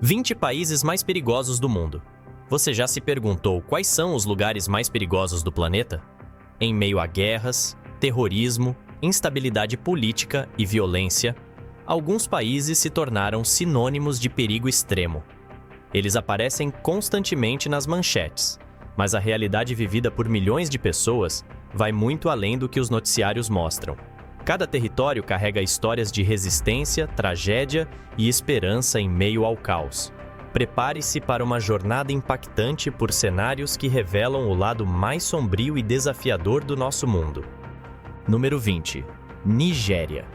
20 países mais perigosos do mundo. Você já se perguntou quais são os lugares mais perigosos do planeta? Em meio a guerras, terrorismo, instabilidade política e violência, alguns países se tornaram sinônimos de perigo extremo. Eles aparecem constantemente nas manchetes, mas a realidade vivida por milhões de pessoas vai muito além do que os noticiários mostram. Cada território carrega histórias de resistência, tragédia e esperança em meio ao caos. Prepare-se para uma jornada impactante por cenários que revelam o lado mais sombrio e desafiador do nosso mundo. Número 20. Nigéria.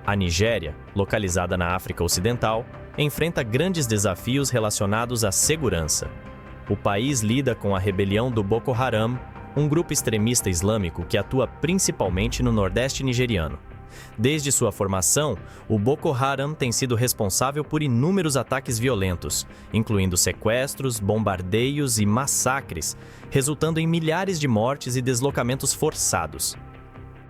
A Nigéria, localizada na África Ocidental, enfrenta grandes desafios relacionados à segurança. O país lida com a rebelião do Boko Haram, um grupo extremista islâmico que atua principalmente no nordeste nigeriano. Desde sua formação, o Boko Haram tem sido responsável por inúmeros ataques violentos, incluindo sequestros, bombardeios e massacres, resultando em milhares de mortes e deslocamentos forçados.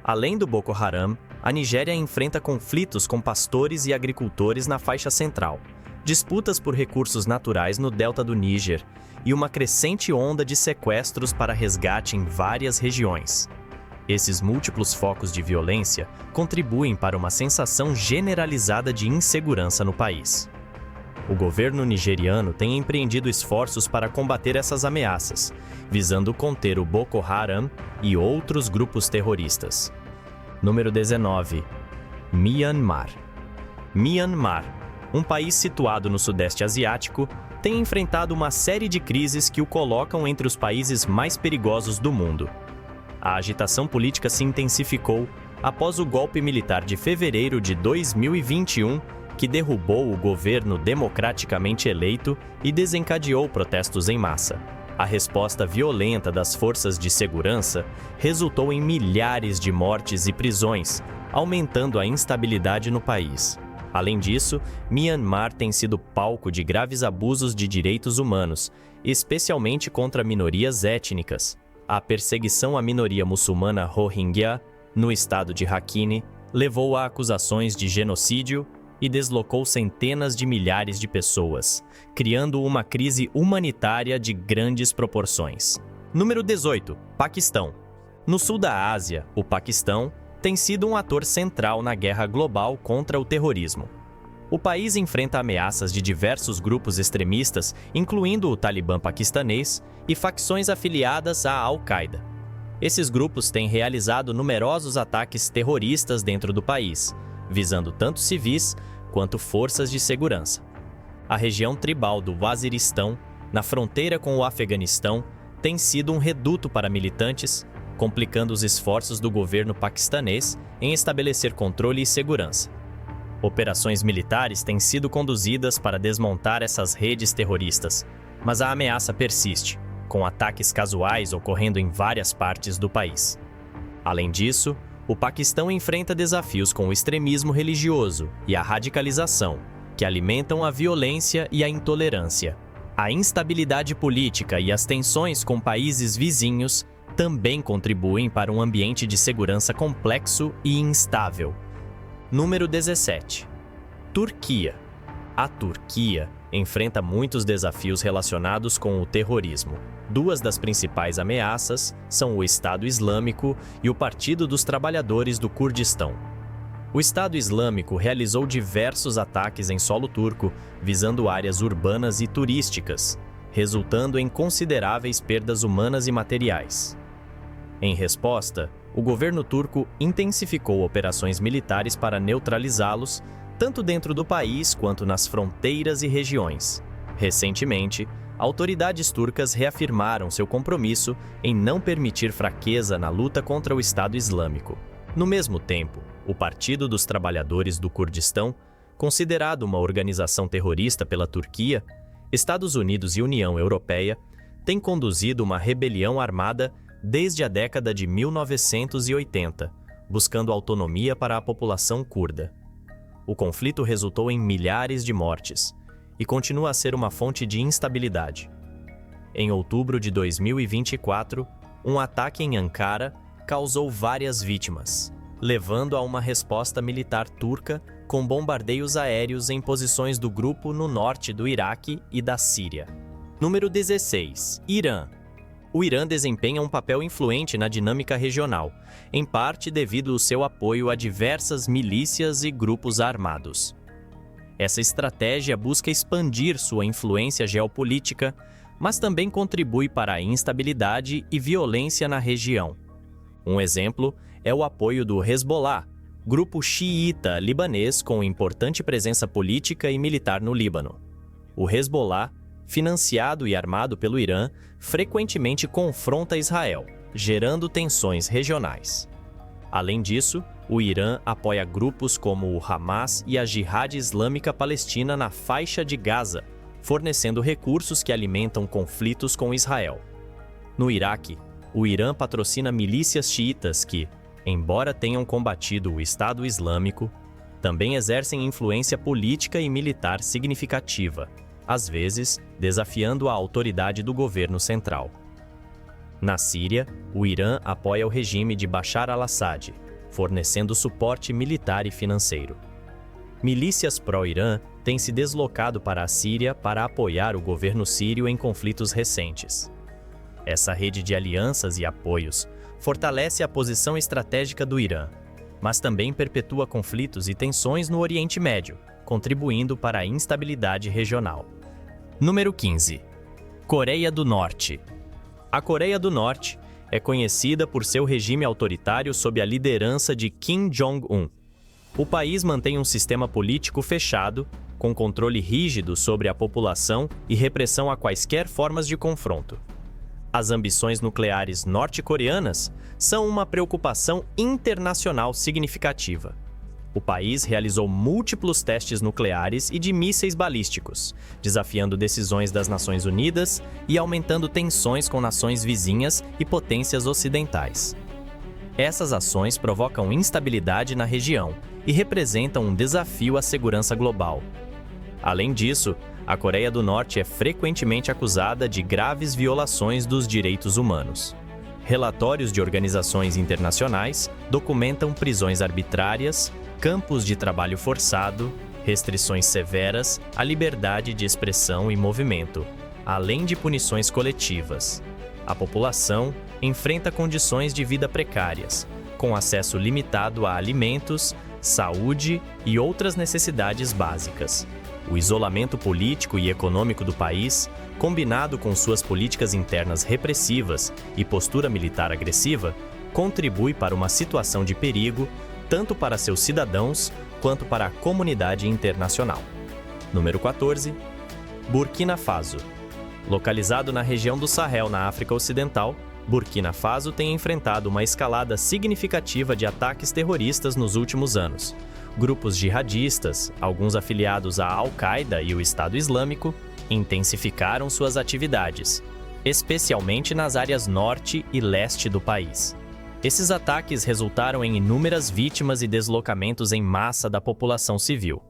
Além do Boko Haram, a Nigéria enfrenta conflitos com pastores e agricultores na faixa central, disputas por recursos naturais no delta do Níger e uma crescente onda de sequestros para resgate em várias regiões. Esses múltiplos focos de violência contribuem para uma sensação generalizada de insegurança no país. O governo nigeriano tem empreendido esforços para combater essas ameaças, visando conter o Boko Haram e outros grupos terroristas. Número 19. Myanmar. Myanmar, um país situado no Sudeste Asiático, tem enfrentado uma série de crises que o colocam entre os países mais perigosos do mundo. A agitação política se intensificou após o golpe militar de fevereiro de 2021, que derrubou o governo democraticamente eleito e desencadeou protestos em massa. A resposta violenta das forças de segurança resultou em milhares de mortes e prisões, aumentando a instabilidade no país. Além disso, Myanmar tem sido palco de graves abusos de direitos humanos, especialmente contra minorias étnicas. A perseguição à minoria muçulmana Rohingya, no estado de Rakhine, levou a acusações de genocídio e deslocou centenas de milhares de pessoas, criando uma crise humanitária de grandes proporções. Número 18. Paquistão. No sul da Ásia, o Paquistão tem sido um ator central na guerra global contra o terrorismo. O país enfrenta ameaças de diversos grupos extremistas, incluindo o Talibã paquistanês e facções afiliadas à Al-Qaeda. Esses grupos têm realizado numerosos ataques terroristas dentro do país, visando tanto civis quanto forças de segurança. A região tribal do Waziristão, na fronteira com o Afeganistão, tem sido um reduto para militantes, complicando os esforços do governo paquistanês em estabelecer controle e segurança. Operações militares têm sido conduzidas para desmontar essas redes terroristas, mas a ameaça persiste, com ataques casuais ocorrendo em várias partes do país. Além disso, o Paquistão enfrenta desafios com o extremismo religioso e a radicalização, que alimentam a violência e a intolerância. A instabilidade política e as tensões com países vizinhos também contribuem para um ambiente de segurança complexo e instável. Número 17. Turquia. A Turquia enfrenta muitos desafios relacionados com o terrorismo. Duas das principais ameaças são o Estado Islâmico e o Partido dos Trabalhadores do Kurdistão. O Estado Islâmico realizou diversos ataques em solo turco, visando áreas urbanas e turísticas, resultando em consideráveis perdas humanas e materiais. Em resposta, o governo turco intensificou operações militares para neutralizá-los, tanto dentro do país quanto nas fronteiras e regiões. Recentemente, autoridades turcas reafirmaram seu compromisso em não permitir fraqueza na luta contra o Estado Islâmico. No mesmo tempo, o Partido dos Trabalhadores do Kurdistão, considerado uma organização terrorista pela Turquia, Estados Unidos e União Europeia, tem conduzido uma rebelião armada desde a década de 1980, buscando autonomia para a população curda. O conflito resultou em milhares de mortes e continua a ser uma fonte de instabilidade. Em outubro de 2024, um ataque em Ankara causou várias vítimas, levando a uma resposta militar turca com bombardeios aéreos em posições do grupo no norte do Iraque e da Síria. Número 16. Irã. O Irã desempenha um papel influente na dinâmica regional, em parte devido ao seu apoio a diversas milícias e grupos armados. Essa estratégia busca expandir sua influência geopolítica, mas também contribui para a instabilidade e violência na região. Um exemplo é o apoio do Hezbollah, grupo xiita libanês com importante presença política e militar no Líbano. O Hezbollah, financiado e armado pelo Irã, frequentemente confronta Israel, gerando tensões regionais. Além disso, o Irã apoia grupos como o Hamas e a Jihad Islâmica Palestina na faixa de Gaza, fornecendo recursos que alimentam conflitos com Israel. No Iraque, o Irã patrocina milícias xiitas que, embora tenham combatido o Estado Islâmico, também exercem influência política e militar significativa, às vezes desafiando a autoridade do governo central. Na Síria, o Irã apoia o regime de Bashar al-Assad, fornecendo suporte militar e financeiro. Milícias pró-Irã têm se deslocado para a Síria para apoiar o governo sírio em conflitos recentes. Essa rede de alianças e apoios fortalece a posição estratégica do Irã, mas também perpetua conflitos e tensões no Oriente Médio, contribuindo para a instabilidade regional. Número 15. Coreia do Norte. A Coreia do Norte é conhecida por seu regime autoritário sob a liderança de Kim Jong-un. O país mantém um sistema político fechado, com controle rígido sobre a população e repressão a quaisquer formas de confronto. As ambições nucleares norte-coreanas são uma preocupação internacional significativa. O país realizou múltiplos testes nucleares e de mísseis balísticos, desafiando decisões das Nações Unidas e aumentando tensões com nações vizinhas e potências ocidentais. Essas ações provocam instabilidade na região e representam um desafio à segurança global. Além disso, a Coreia do Norte é frequentemente acusada de graves violações dos direitos humanos. Relatórios de organizações internacionais documentam prisões arbitrárias, campos de trabalho forçado, restrições severas à liberdade de expressão e movimento, além de punições coletivas. A população enfrenta condições de vida precárias, com acesso limitado a alimentos, saúde e outras necessidades básicas. O isolamento político e econômico do país, combinado com suas políticas internas repressivas e postura militar agressiva, contribui para uma situação de perigo tanto para seus cidadãos quanto para a comunidade internacional. Número 14. Burkina Faso. Localizado na região do Sahel, na África Ocidental, Burkina Faso tem enfrentado uma escalada significativa de ataques terroristas nos últimos anos. Grupos jihadistas, alguns afiliados à Al-Qaeda e o Estado Islâmico, intensificaram suas atividades, especialmente nas áreas norte e leste do país. Esses ataques resultaram em inúmeras vítimas e deslocamentos em massa da população civil.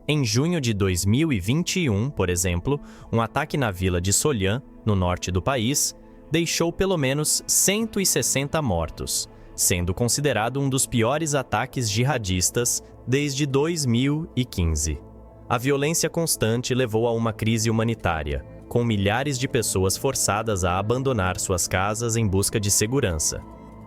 Em junho de 2021, por exemplo, um ataque na vila de Solian, no norte do país, deixou pelo menos 160 mortos, sendo considerado um dos piores ataques jihadistas desde 2015. A violência constante levou a uma crise humanitária, com milhares de pessoas forçadas a abandonar suas casas em busca de segurança.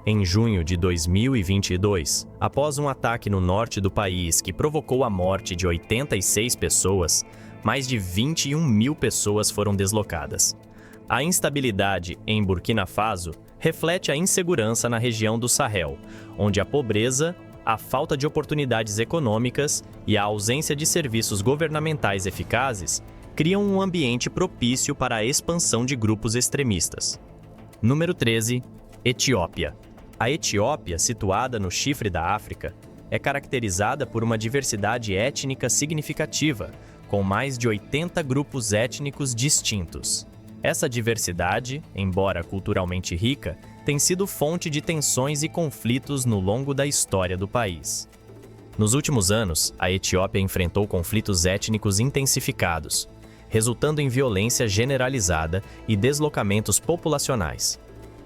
Em junho de 2022, após um ataque no norte do país que provocou a morte de 86 pessoas, mais de 21 mil pessoas foram deslocadas. A instabilidade em Burkina Faso reflete a insegurança na região do Sahel, onde a pobreza, a falta de oportunidades econômicas e a ausência de serviços governamentais eficazes criam um ambiente propício para a expansão de grupos extremistas. Número 13. Etiópia. A Etiópia, situada no chifre da África, é caracterizada por uma diversidade étnica significativa, com mais de 80 grupos étnicos distintos. Essa diversidade, embora culturalmente rica, tem sido fonte de tensões e conflitos no longo da história do país. Nos últimos anos, a Etiópia enfrentou conflitos étnicos intensificados, resultando em violência generalizada e deslocamentos populacionais.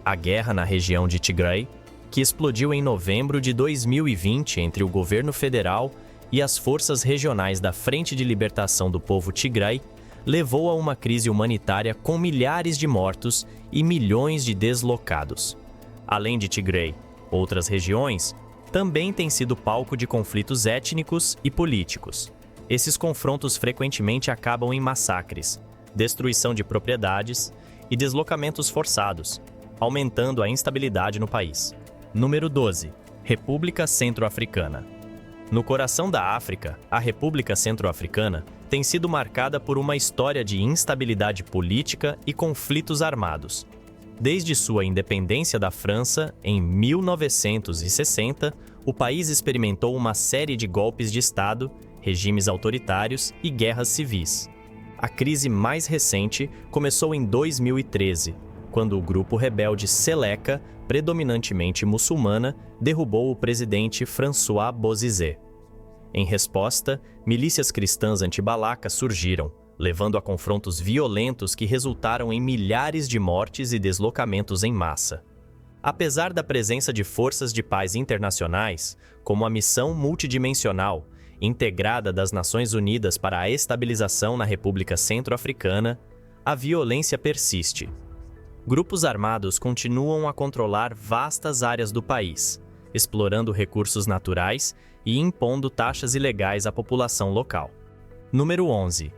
A guerra na região de Tigray, que explodiu em novembro de 2020 entre o governo federal e as forças regionais da Frente de Libertação do Povo Tigray levou a uma crise humanitária com milhares de mortos e milhões de deslocados. Além de Tigray, outras regiões também têm sido palco de conflitos étnicos e políticos. Esses confrontos frequentemente acabam em massacres, destruição de propriedades e deslocamentos forçados, aumentando a instabilidade no país. Número 12. República Centro-Africana. No coração da África, a República Centro-Africana tem sido marcada por uma história de instabilidade política e conflitos armados. Desde sua independência da França, em 1960, o país experimentou uma série de golpes de Estado, regimes autoritários e guerras civis. A crise mais recente começou em 2013, quando o grupo rebelde Seleka, predominantemente muçulmana, derrubou o presidente François Bozizé. Em resposta, milícias cristãs anti-Balaka surgiram, levando a confrontos violentos que resultaram em milhares de mortes e deslocamentos em massa. Apesar da presença de forças de paz internacionais, como a Missão Multidimensional, integrada das Nações Unidas para a Estabilização na República Centro-Africana, a violência persiste. Grupos armados continuam a controlar vastas áreas do país, explorando recursos naturais e impondo taxas ilegais à população local. Número 11.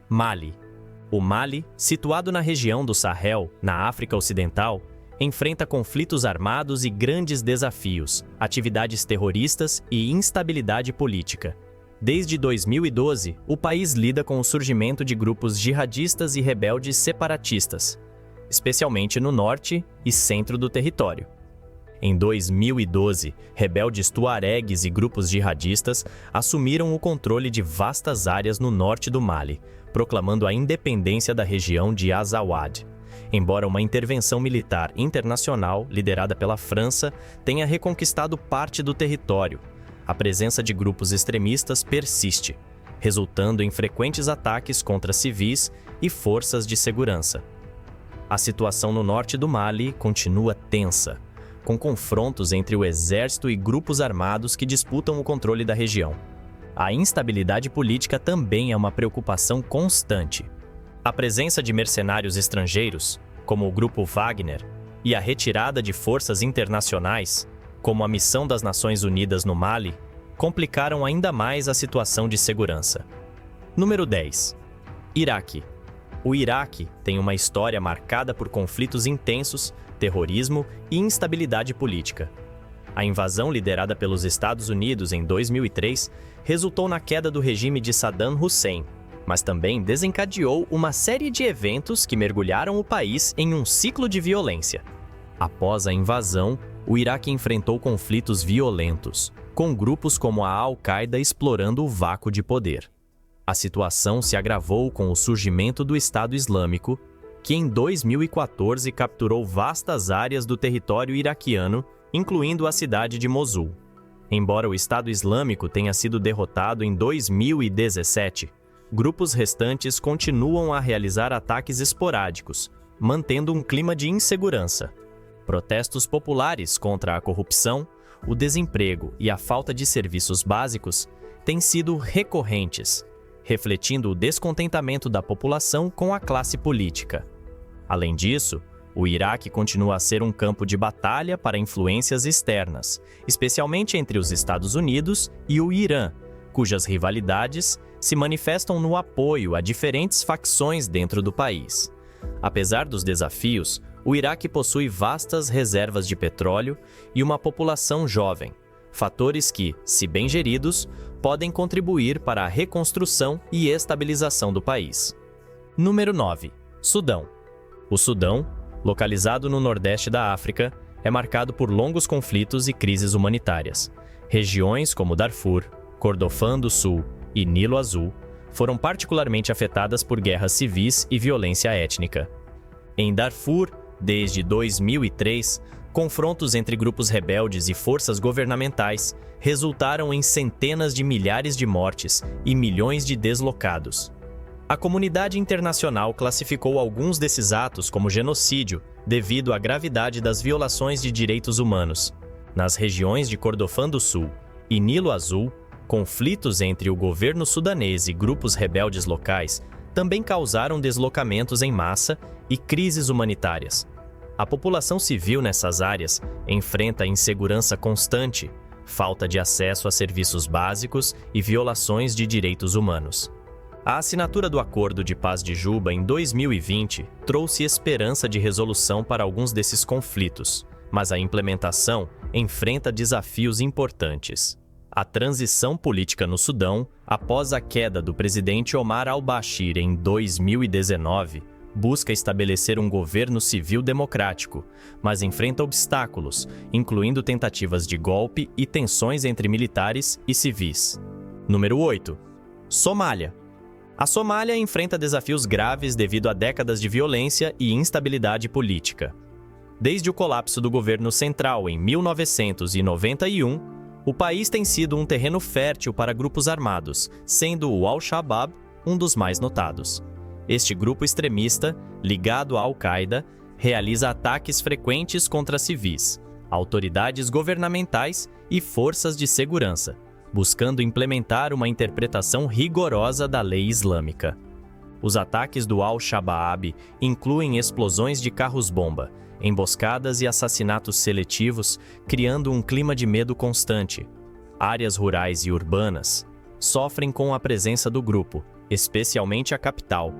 Mali. O Mali, situado na região do Sahel, na África Ocidental, enfrenta conflitos armados e grandes desafios, atividades terroristas e instabilidade política. Desde 2012, o país lida com o surgimento de grupos jihadistas e rebeldes separatistas, especialmente no norte e centro do território. Em 2012, rebeldes tuaregues e grupos jihadistas assumiram o controle de vastas áreas no norte do Mali, proclamando a independência da região de Azawad. Embora uma intervenção militar internacional liderada pela França tenha reconquistado parte do território, a presença de grupos extremistas persiste, resultando em frequentes ataques contra civis e forças de segurança. A situação no norte do Mali continua tensa, com confrontos entre o exército e grupos armados que disputam o controle da região. A instabilidade política também é uma preocupação constante. A presença de mercenários estrangeiros, como o Grupo Wagner, e a retirada de forças internacionais, como a Missão das Nações Unidas no Mali, complicaram ainda mais a situação de segurança. Número 10. Iraque. O Iraque tem uma história marcada por conflitos intensos, terrorismo e instabilidade política. A invasão liderada pelos Estados Unidos em 2003 resultou na queda do regime de Saddam Hussein, mas também desencadeou uma série de eventos que mergulharam o país em um ciclo de violência. Após a invasão, o Iraque enfrentou conflitos violentos, com grupos como a Al-Qaeda explorando o vácuo de poder. A situação se agravou com o surgimento do Estado Islâmico, que em 2014 capturou vastas áreas do território iraquiano, incluindo a cidade de Mosul. Embora o Estado Islâmico tenha sido derrotado em 2017, grupos restantes continuam a realizar ataques esporádicos, mantendo um clima de insegurança. Protestos populares contra a corrupção, o desemprego e a falta de serviços básicos têm sido recorrentes, refletindo o descontentamento da população com a classe política. Além disso, o Iraque continua a ser um campo de batalha para influências externas, especialmente entre os Estados Unidos e o Irã, cujas rivalidades se manifestam no apoio a diferentes facções dentro do país. Apesar dos desafios, o Iraque possui vastas reservas de petróleo e uma população jovem, fatores que, se bem geridos, podem contribuir para a reconstrução e estabilização do país. Número 9. Sudão. O Sudão, localizado no nordeste da África, é marcado por longos conflitos e crises humanitárias. Regiões como Darfur, Kordofã do Sul e Nilo Azul foram particularmente afetadas por guerras civis e violência étnica. Em Darfur, desde 2003, confrontos entre grupos rebeldes e forças governamentais resultaram em centenas de milhares de mortes e milhões de deslocados. A comunidade internacional classificou alguns desses atos como genocídio devido à gravidade das violações de direitos humanos. Nas regiões de Kordofã do Sul e Nilo Azul, Conflitos entre o governo sudanês e grupos rebeldes locais também causaram deslocamentos em massa e crises humanitárias. A população civil nessas áreas enfrenta insegurança constante, falta de acesso a serviços básicos e violações de direitos humanos. A assinatura do Acordo de Paz de Juba em 2020 trouxe esperança de resolução para alguns desses conflitos, mas a implementação enfrenta desafios importantes. A transição política no Sudão, após a queda do presidente Omar al-Bashir em 2019, busca estabelecer um governo civil democrático, mas enfrenta obstáculos, incluindo tentativas de golpe e tensões entre militares e civis. Número 8. Somália. A Somália enfrenta desafios graves devido a décadas de violência e instabilidade política. Desde o colapso do governo central em 1991, o país tem sido um terreno fértil para grupos armados, sendo o Al-Shabaab um dos mais notados. Este grupo extremista, ligado à Al-Qaeda, realiza ataques frequentes contra civis, autoridades governamentais e forças de segurança, buscando implementar uma interpretação rigorosa da lei islâmica. Os ataques do Al-Shabaab incluem explosões de carros-bomba, emboscadas e assassinatos seletivos, criando um clima de medo constante. Áreas rurais e urbanas sofrem com a presença do grupo, especialmente a capital,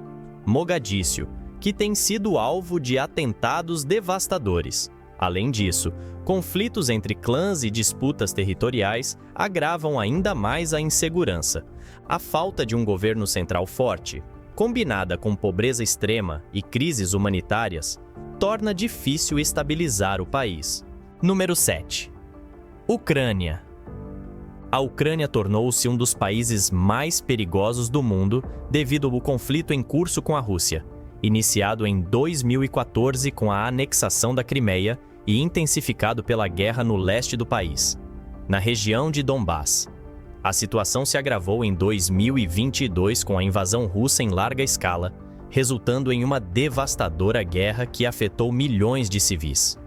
Mogadíscio, que tem sido alvo de atentados devastadores. Além disso, conflitos entre clãs e disputas territoriais agravam ainda mais a insegurança. A falta de um governo central forte, combinada com pobreza extrema e crises humanitárias, torna difícil estabilizar o país. Número 7. Ucrânia. A Ucrânia tornou-se um dos países mais perigosos do mundo devido ao conflito em curso com a Rússia, iniciado em 2014 com a anexação da Crimeia e intensificado pela guerra no leste do país, na região de Donbass. A situação se agravou em 2022 com a invasão russa em larga escala, resultando em uma devastadora guerra que afetou milhões de civis.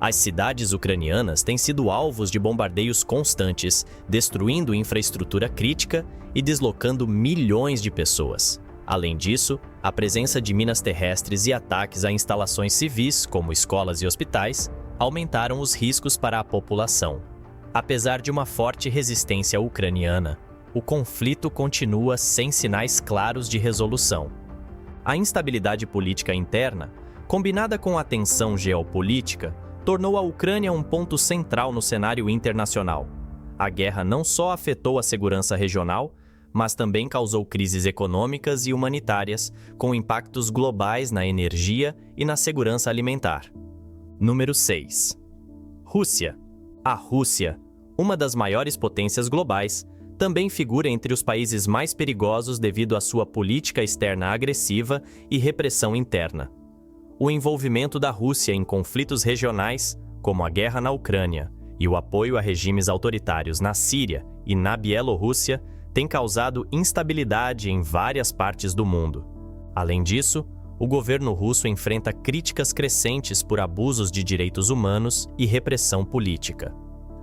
As cidades ucranianas têm sido alvos de bombardeios constantes, destruindo infraestrutura crítica e deslocando milhões de pessoas. Além disso, a presença de minas terrestres e ataques a instalações civis, como escolas e hospitais, aumentaram os riscos para a população. Apesar de uma forte resistência ucraniana, o conflito continua sem sinais claros de resolução. A instabilidade política interna, combinada com a tensão geopolítica, tornou a Ucrânia um ponto central no cenário internacional. A guerra não só afetou a segurança regional, mas também causou crises econômicas e humanitárias, com impactos globais na energia e na segurança alimentar. Número 6. Rússia. A Rússia, uma das maiores potências globais, também figura entre os países mais perigosos devido à sua política externa agressiva e repressão interna. O envolvimento da Rússia em conflitos regionais, como a guerra na Ucrânia, e o apoio a regimes autoritários na Síria e na Bielorrússia, tem causado instabilidade em várias partes do mundo. Além disso, o governo russo enfrenta críticas crescentes por abusos de direitos humanos e repressão política.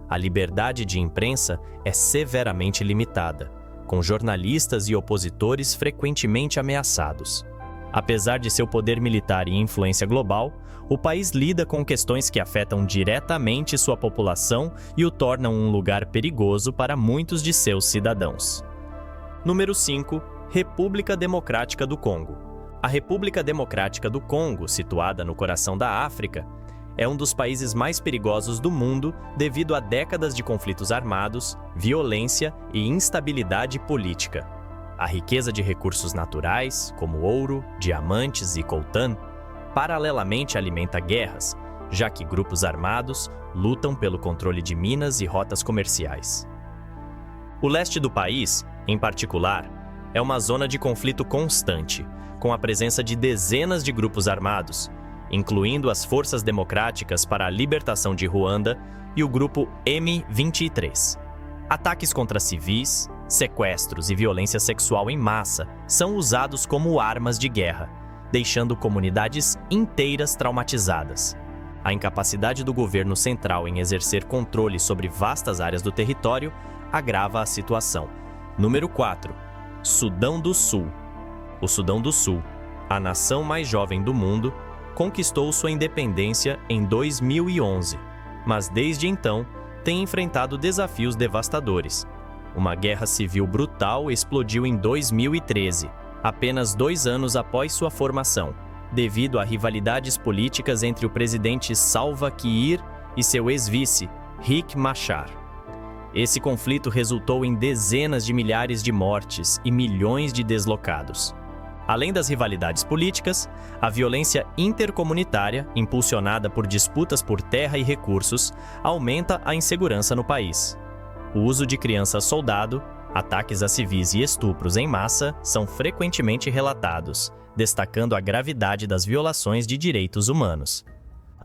A liberdade de imprensa é severamente limitada, com jornalistas e opositores frequentemente ameaçados. Apesar de seu poder militar e influência global, o país lida com questões que afetam diretamente sua população e o tornam um lugar perigoso para muitos de seus cidadãos. Número 5. República Democrática do Congo. A República Democrática do Congo, situada no coração da África, é um dos países mais perigosos do mundo devido a décadas de conflitos armados, violência e instabilidade política. A riqueza de recursos naturais, como ouro, diamantes e coltan, paralelamente alimenta guerras, já que grupos armados lutam pelo controle de minas e rotas comerciais. O leste do país, em particular, é uma zona de conflito constante, com a presença de dezenas de grupos armados, incluindo as Forças Democráticas para a Libertação de Ruanda e o grupo M23. Ataques contra civis, sequestros e violência sexual em massa são usados como armas de guerra, deixando comunidades inteiras traumatizadas. A incapacidade do governo central em exercer controle sobre vastas áreas do território agrava a situação. Número 4. Sudão do Sul. O Sudão do Sul, a nação mais jovem do mundo, conquistou sua independência em 2011, mas desde então tem enfrentado desafios devastadores. Uma guerra civil brutal explodiu em 2013, apenas 2 anos após sua formação, devido a rivalidades políticas entre o presidente Salva Kiir e seu ex-vice, Riek Machar. Esse conflito resultou em dezenas de milhares de mortes e milhões de deslocados. Além das rivalidades políticas, a violência intercomunitária, impulsionada por disputas por terra e recursos, aumenta a insegurança no país. O uso de crianças-soldado, ataques a civis e estupros em massa são frequentemente relatados, destacando a gravidade das violações de direitos humanos.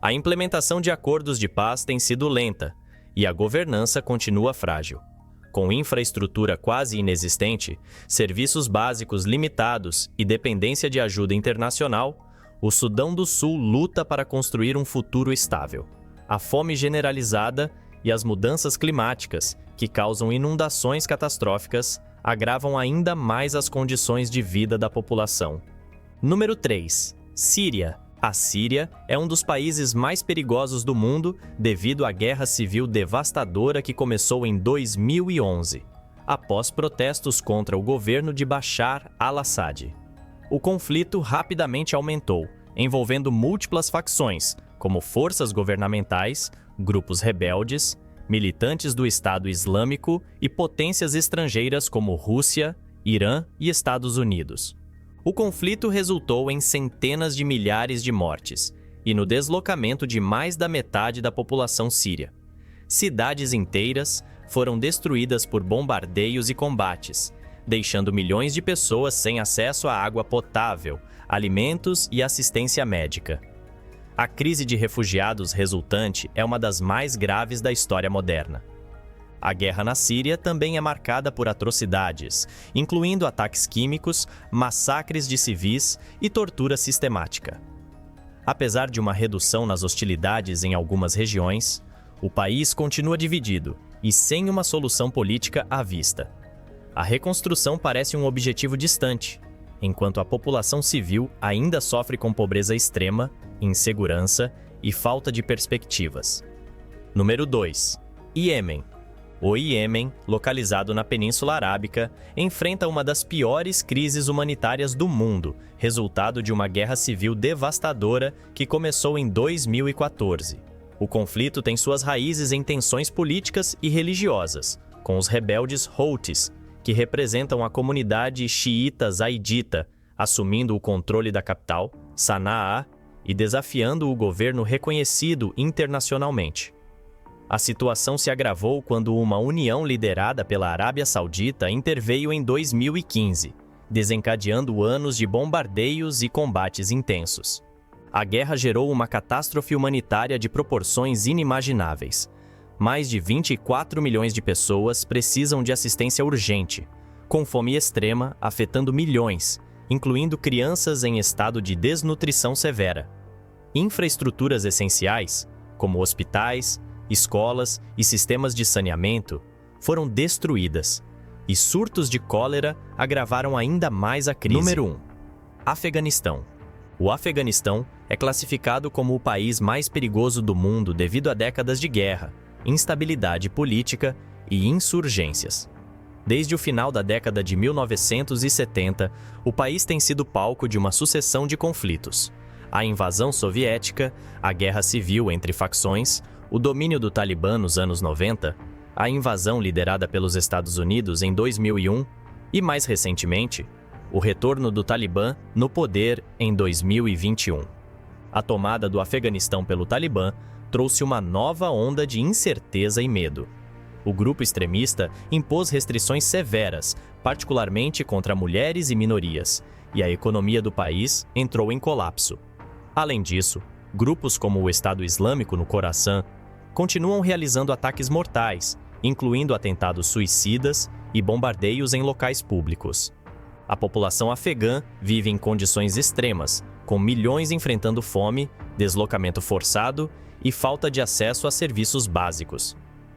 A implementação de acordos de paz tem sido lenta e a governança continua frágil. Com infraestrutura quase inexistente, serviços básicos limitados e dependência de ajuda internacional, o Sudão do Sul luta para construir um futuro estável. A fome generalizada e as mudanças climáticas, que causam inundações catastróficas, agravam ainda mais as condições de vida da população. Número 3. Síria. A Síria é um dos países mais perigosos do mundo devido à guerra civil devastadora que começou em 2011, após protestos contra o governo de Bashar al-Assad. O conflito rapidamente aumentou, envolvendo múltiplas facções, como forças governamentais, grupos rebeldes, militantes do Estado Islâmico e potências estrangeiras como Rússia, Irã e Estados Unidos. O conflito resultou em centenas de milhares de mortes e no deslocamento de mais da metade da população síria. Cidades inteiras foram destruídas por bombardeios e combates, deixando milhões de pessoas sem acesso à água potável, alimentos e assistência médica. A crise de refugiados resultante é uma das mais graves da história moderna. A guerra na Síria também é marcada por atrocidades, incluindo ataques químicos, massacres de civis e tortura sistemática. Apesar de uma redução nas hostilidades em algumas regiões, o país continua dividido e sem uma solução política à vista. A reconstrução parece um objetivo distante, enquanto a população civil ainda sofre com pobreza extrema, insegurança e falta de perspectivas. Número 2. Iêmen. O Iêmen, localizado na Península Arábica, enfrenta uma das piores crises humanitárias do mundo, resultado de uma guerra civil devastadora que começou em 2014. O conflito tem suas raízes em tensões políticas e religiosas, com os rebeldes Houthis, que representam a comunidade xiita zaidita, assumindo o controle da capital, Sanaa, e desafiando o governo reconhecido internacionalmente. A situação se agravou quando uma união liderada pela Arábia Saudita interveio em 2015, desencadeando anos de bombardeios e combates intensos. A guerra gerou uma catástrofe humanitária de proporções inimagináveis. Mais de 24 milhões de pessoas precisam de assistência urgente, com fome extrema afetando milhões, incluindo crianças em estado de desnutrição severa. Infraestruturas essenciais, como hospitais, escolas e sistemas de saneamento, foram destruídas, e surtos de cólera agravaram ainda mais a crise. Número 1. Afeganistão. O Afeganistão é classificado como o país mais perigoso do mundo devido a décadas de guerra, instabilidade política e insurgências. Desde o final da década de 1970, o país tem sido palco de uma sucessão de conflitos. A invasão soviética, a guerra civil entre facções, o domínio do Talibã nos anos 90, a invasão liderada pelos Estados Unidos em 2001 e, mais recentemente, o retorno do Talibã no poder em 2021. A tomada do Afeganistão pelo Talibã trouxe uma nova onda de incerteza e medo. O grupo extremista impôs restrições severas, particularmente contra mulheres e minorias, e a economia do país entrou em colapso. Além disso, grupos como o Estado Islâmico no Khorasan continuam realizando ataques mortais, incluindo atentados suicidas e bombardeios em locais públicos. A população afegã vive em condições extremas, com milhões enfrentando fome, deslocamento forçado e falta de acesso a serviços básicos.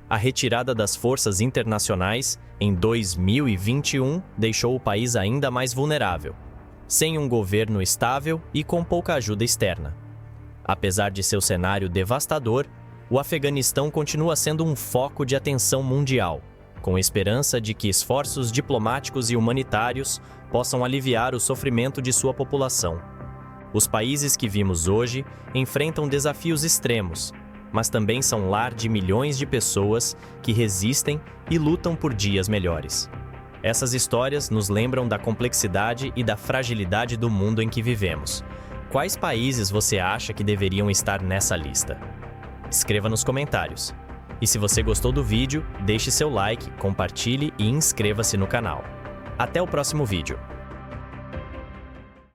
A retirada das forças internacionais em 2021 deixou o país ainda mais vulnerável, sem um governo estável e com pouca ajuda externa. Apesar de seu cenário devastador, o Afeganistão continua sendo um foco de atenção mundial, com esperança de que esforços diplomáticos e humanitários possam aliviar o sofrimento de sua população. Os países que vimos hoje enfrentam desafios extremos, mas também são lar de milhões de pessoas que resistem e lutam por dias melhores. Essas histórias nos lembram da complexidade e da fragilidade do mundo em que vivemos. Quais países você acha que deveriam estar nessa lista? Escreva nos comentários. E se você gostou do vídeo, deixe seu like, compartilhe e inscreva-se no canal. Até o próximo vídeo.